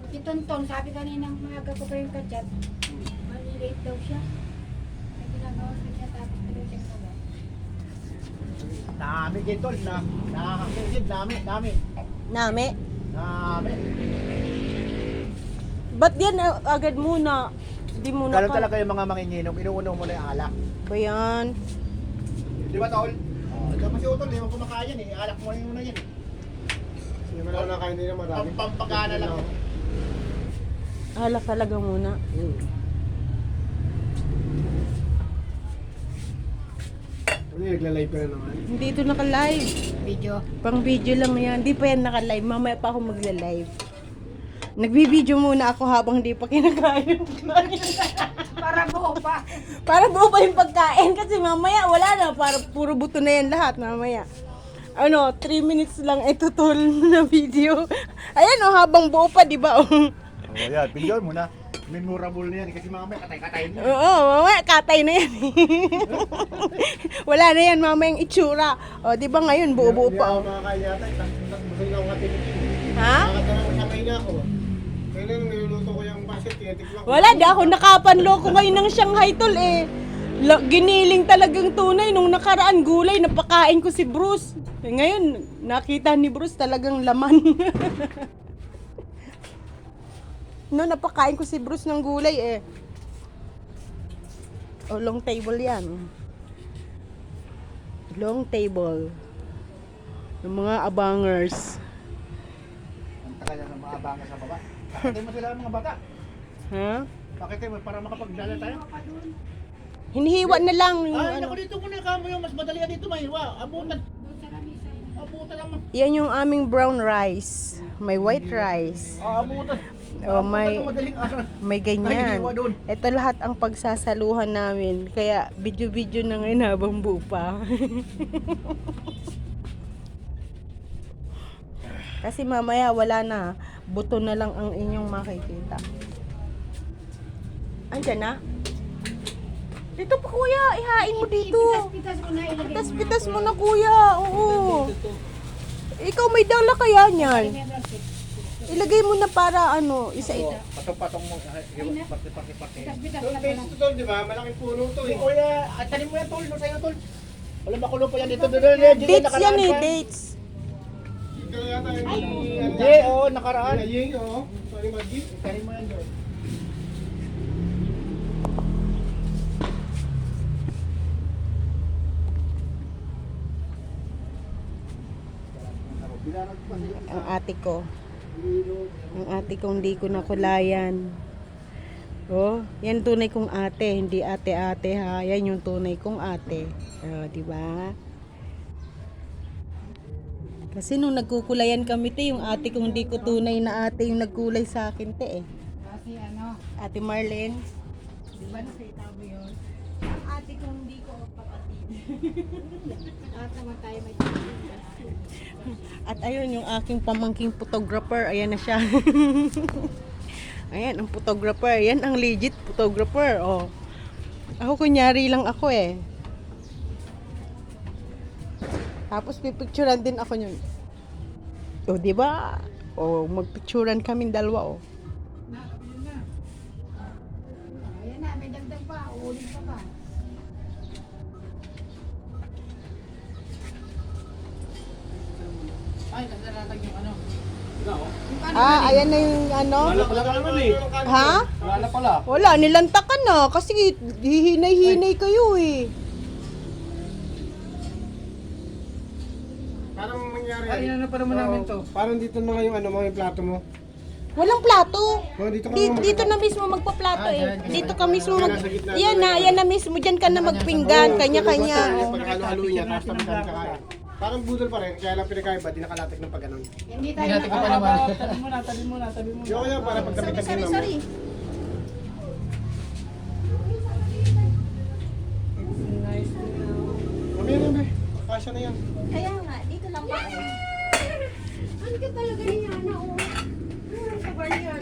Si Tonton, sabi kaninang maaga ko pa yung kachat. Malilate daw siya. May ginagawa sa kanya tapos na daw siya gawa. Dami gitol na. Nakakakigid, dami. Nami. Dami. Ba't yan agad muna? Di muna Ganun talaga yung mga manginginom. Inuuno mo na yung alak. Ba yan? Di ba, Tol? Dapat si Utol, di mo kumakain eh. Alak mo na yun na yan. Hindi mo lang nakain nila marami. Pampagana lang. Alak talaga muna. Ano yung nagla-live ka na naman? Hindi ito naka-live. Video. Pang video lang yan. Hindi pa yan naka-live. Mamaya pa ako magla-live. Nagbibideo muna ako habang hindi pa kinakain. Para buo pa. Para buo pa yung pagkain. Kasi mamaya wala na. Para puro buto na yan lahat mamaya. 3 minutes lang ito tol na video. Ayan habang buo pa, di ba? Oh, yan. Pindyon mo na. Memorable na yan. Kasi mamaya katay-katay na. Oo, mamaya katay na yan. Wala na yan mamaya yung itsura. O, di ba ngayon buo-buo Hindi pa. ako makakain yata. Busog na ako katinitin. Ha? Nakakatawa na ako. Kailan niluluto ko yung pasit, tinitikman ko. Wala, di ako nakapanloko ngayon ng Shanghai tol eh. Giniling talagang tunay. Nung nakaraan gulay, napakain ko si Bruce. Ngayon, nakita ni Bruce talagang laman. No, napakain ko si Bruce ng gulay eh. Long table yan. Long table. Ng mga abangers. Ang tagal na ng mga abangan sa baba. Pakitay mo sila mga bata. Ha? Pakitay mo para makapagdala tayo. Hinihiwa na lang. Yung Ay, ano. naku dito muna kamo yung mas madali dito mahiwa. Abutan. Doon sa lamisa. Abutan lang. Yan yung aming brown rice. May white rice. Abutan. Oh, may Madaling araw. may ganyan. Ay, hiwa doon. Ito lahat ang pagsasaluhan namin. Kaya video-video na ngayon habang buo pa. Kasi mamaya wala na. Buto na lang ang inyong makikita. Andyan na? Dito pa kuya, ihain mo dito. Pitas-pitas mo na ilagay mo. Pitas-pitas mo na kuya, oo. Ikaw may dala kaya niyan? Ilagay mo na para isa Patong-patong mo. Pati-pati. Pitas-pitas Yung na taste lang. to tol, di ba? Malaking puno to eh. Kuya, atanin mo yan tol. No, sa'yo tol. Wala makulo pa yan dito. Dates yan eh, dates. Ikaw yata yung Hindi, oo, nakaraan. Aying, oo. Sorry, Maggie. Atanin mo yan doon. Ang ate ko. Ang ate kong di ko nakulayan. Oh, yan tunay kong ate, hindi ate-ate ha. Yan yung tunay kong ate. Oh, di ba? Kasi nung nagkukulayan kami te, yung ate kong di ko tunay na ate yung nagkulay sa akin te eh. Kasi Ate Marlene. Di ba nakita mo yun? Ang ate kong di ko kapatid. lahat naman tayo may At ayun yung aking pamangking photographer. Ayan na siya. Ayan ang photographer. Yan ang legit photographer. Oh. Ako kunyari lang ako eh. Tapos pipicturean din ako yun. O, di ba? O, magpicturean kaming dalawa, o. Ayan na, may dagdag pa. Uulit pa pa. Ay, nagdaratag yung ano. Ayan na yung ano. Wala pala naman eh. Ha? Wala pala. Wala, nilantakan na. Kasi hihinay-hinay kayo eh. Parang mangyari Ay, inano pa naman namin to. Parang dito na nga yung mga plato mo. Walang plato. Oh, dito ka Dito na mismo magpa-plato eh. Dito ka mismo Nasa gitna. Yan na mismo. Diyan ka na magpinggan. Kanya-kanya. Yung pagkakalo-halo niya, tapos tabi ka kain. Parang budol pa rin, kaya lang pinakaiba, di nakalatik ng pagganon. Hindi tayo Hindi natin pa naman. Tabi mo na. Yung kaya para pagkamitan Sorry, din sorry. Mamaya na be, kasya na yan. Kaya nga, dito lang ba? Ano ka talaga niya, ano? Sa bar niya.